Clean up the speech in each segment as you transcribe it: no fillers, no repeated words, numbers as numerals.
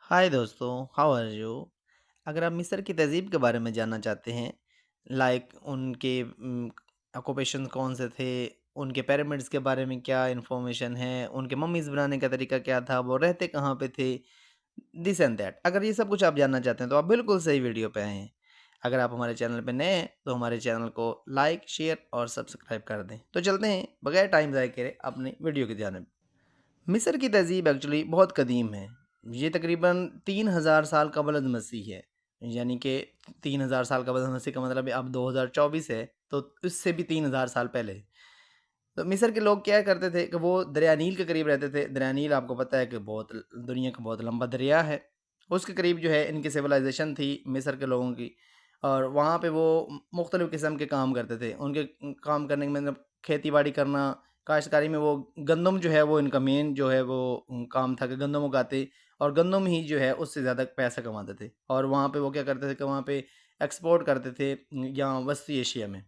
हाय दोस्तों, how are you? अगर आप मिस्र की तहज़ीब के बारे में जानना चाहते हैं, लाइक उनके ऑक्यूपेशन कौन से थे, उनके पिरामिड्स के बारे में क्या इन्फॉर्मेशन है, उनके मम्मीज़ बनाने का तरीका क्या था, वो रहते कहाँ पे थे, दिस एंड दैट। अगर ये सब कुछ आप जानना चाहते हैं, तो आप बिल्कुल सही वीडियो पे आए हैं। अगर आप हमारे चैनल पे नए हैं, तो हमारे चैनल को लाइक, शेयर और सब्सक्राइब कर दें। तो चलते हैं, बगैर टाइम ज़ाया करे अपनी वीडियो की जानिब। मिस्र की तहज़ीब एक्चुअली बहुत कदीम है। ये तकरीबन 3000 साल कबल मसीह है। यानी कि 3000 साल कबल मसीह का मतलब है अब 2024 है, तो उससे भी 3000 साल पहले। तो मिस्र के लोग क्या करते थे कि वो दरिया नील के करीब रहते थे। दरिया नील आपको पता है कि बहुत दुनिया का बहुत लंबा दरिया है। उसके करीब जो है इनकी सिविलाइज़ेशन थी मिस्र के लोगों की, और वहाँ पे वो मुख्तलिफ़ किस्म के काम करते थे। उनके काम करने के मतलब खेती-बाड़ी करना, काश्तकारी में वो गंदम जो है वो इनका मेन जो है वो काम था कि गंदम उगाते, और गंदम ही जो है उससे ज़्यादा पैसा कमाते थे। और वहाँ पे वो क्या करते थे कि वहाँ पे एक्सपोर्ट करते थे यहाँ वस्ती एशिया में।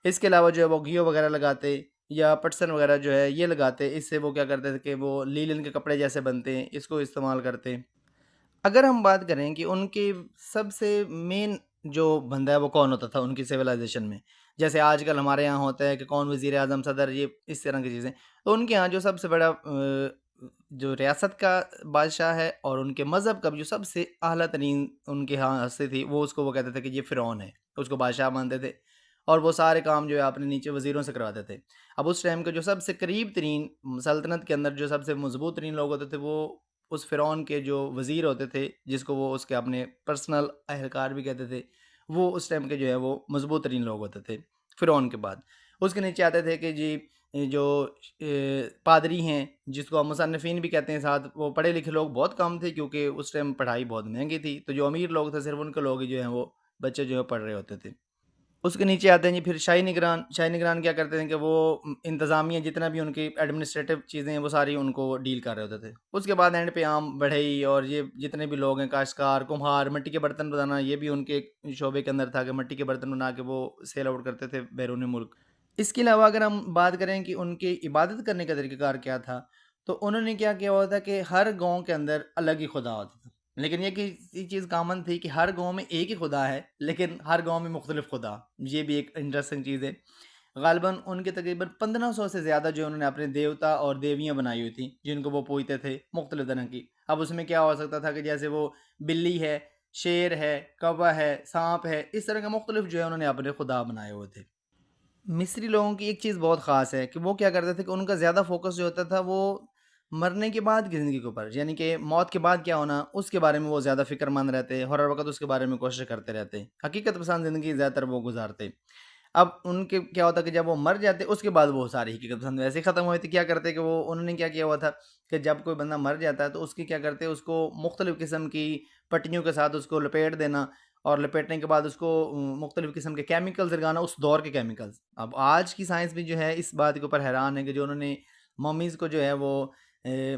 इसके अलावा जो है वो घियो वगैरह लगाते, या पटसन वगैरह जो है ये लगाते। इससे वो क्या करते थे कि वो लीलन के कपड़े जैसे बनते हैं, इसको इस्तेमाल करते। अगर हम बात करें कि उनके सबसे मेन जो बंदा है वो कौन होता था उनकी सिविलाइजेशन में, जैसे आजकल हमारे यहाँ होता है कि कौन वजीर आजम, सदर, ये इस तरह की चीज़ें। तो उनके यहाँ जो सबसे बड़ा जो रियासत का बादशाह है और उनके मज़हब का भी जो सबसे आला तरीन उनके यहाँ हस्ती थी, वो उसको वो कहते थे कि ये फ़िरौन है। उसको बादशाह मानते थे, और वो सारे काम जो है अपने नीचे वज़ीरों से करवाते थे। अब उस टाइम के जो सबसे करीब तरीन सल्तनत के अंदर जो सबसे मज़बूत तरीन लोग होते थे, वो उस फ़िरौन के जो वज़ीर होते थे, जिसको वो उसके अपने पर्सनल अहलकार भी कहते थे, वो उस टाइम के जो है वो मज़बूत तरीन लोग होते थे, फ़िरौन के बाद। उसके नीचे आते थे कि जी जो पादरी हैं, जिसको हम मुसन्निफ़ीन भी कहते हैं साथ, वो पढ़े-लिखे लोग बहुत कम थे क्योंकि उस टाइम पढ़ाई बहुत महँगी थी। तो जो अमीर लोग थे, सिर्फ़ उनके लोग ही जो हैं वो बच्चे जो है पढ़ रहे होते थे। उसके नीचे आते हैं जी फिर शाही निगरान। शाही निगरान क्या करते हैं कि वो इंतज़ामिया जितना भी उनकी एडमिनिस्ट्रेटिव चीज़ें हैं वो सारी उनको डील कर रहे होते थे। उसके बाद एंड पे आम, बढ़ई और ये जितने भी लोग हैं, काश्तकार, कुम्हार, मिट्टी के बर्तन बनाना, ये भी उनके एक शोबे के अंदर था कि मिट्टी के बर्तन बना के वो सेल आउट करते थे बैरून मुल्क। इसके अलावा अगर हम बात करें कि उनकी इबादत करने का तरीक़ाकार क्या था, तो उन्होंने क्या किया हुआ था कि हर गाँव के अंदर अलग ही खुदा होता था। लेकिन ये कि ये चीज़ कॉमन थी कि हर गाँव में एक ही खुदा है, लेकिन हर गाँव में मुख्तलिफ खुदा। ये भी एक इंटरेस्टिंग चीज़ है। ग़ालिबन उनके तकरीबन 1500 से ज़्यादा जो उन्होंने अपने देवता और देवियाँ बनाई हुई थी, जिनको वो पूजते थे, मुख्तलिफ तरह की। अब उसमें क्या हो सकता था कि जैसे वो बिल्ली है, शेर है, कौवा है, साँप है, इस तरह के मुख्तलिफ जो है उन्होंने अपने खुदा बनाए हुए थे। मिस्री लोगों की एक चीज़ बहुत ख़ास है कि वो क्या करते थे कि उनका ज़्यादा फ़ोकस जो होता था वो मरने के बाद की ज़िंदगी के ऊपर, यानी कि मौत के बाद क्या होना, उसके बारे में वो ज़्यादा फ़िक्रमंद रहते, हर वक़्त उसके बारे में कोशिश करते रहते। हकीकत पसंद ज़िंदगी ज़्यादातर वो गुज़ारते। अब उनके क्या होता कि जब वो मर जाते, उसके बाद वो सारी हकीकत पसंद वैसे ही ख़त्म हुई थी। क्या करते कि वो उन्होंने क्या किया हुआ था कि जब कोई बंदा मर जाता है तो उसकी क्या करते, उसको मुख्तलिफ़ किस्म की पट्टियों के साथ उसको लपेट देना, और लपेटने के बाद उसको मुख्तलिफ़ किस्म के केमिकल्स लगाना, उस दौर के केमिकल्स। अब आज की साइंस भी जो है इस बात के ऊपर हैरान है कि जो उन्होंने मम्मीज़ को जो है वो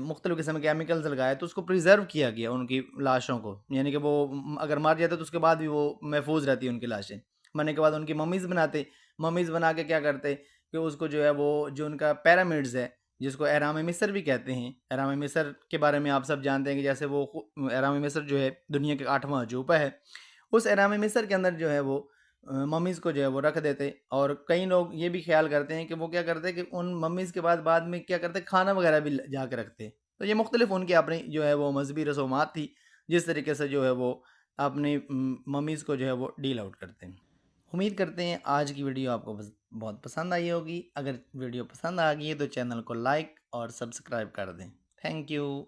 मुख्तलिफ़ किस्म के केमिकल्स लगाए, तो उसको प्रिज़र्व किया गया उनकी लाशों को। यानी कि वो अगर मर जाते तो उसके बाद भी वो महफूज़ रहती है उनकी लाशें। मरने के बाद उनकी मम्मीज़ बनाते, मम्मीज़ बना के क्या करते कि उसको जो है वो जो उनका पिरामिड्स है, जिसको अहराम मिस्र भी कहते हैं। अहराम मिस्र के बारे में आप सब जानते हैं कि जैसे वो अहराम मिस्र जो है दुनिया का 8वां अजूबा है। उस अहराम मिस्र के अंदर जो है वो मम्मीज़ को जो है वो रख देते, और कई लोग ये भी ख़्याल करते हैं कि वो क्या करते हैं कि उन मम्मीज़ के बाद में क्या करते हैं, खाना वगैरह भी ल जा के रखते हैं। तो ये मुख्तलिफ़ उनकी अपनी जो है वो मज़हबी रसूमात थी, जिस तरीके से जो है वो अपनी मम्मीज़ को जो है वो डील आउट करते हैं। उम्मीद करते हैं आज की वीडियो आपको बहुत पसंद आई होगी। अगर वीडियो पसंद आ गई है तो चैनल को लाइक और सब्सक्राइब कर दें। Thank you.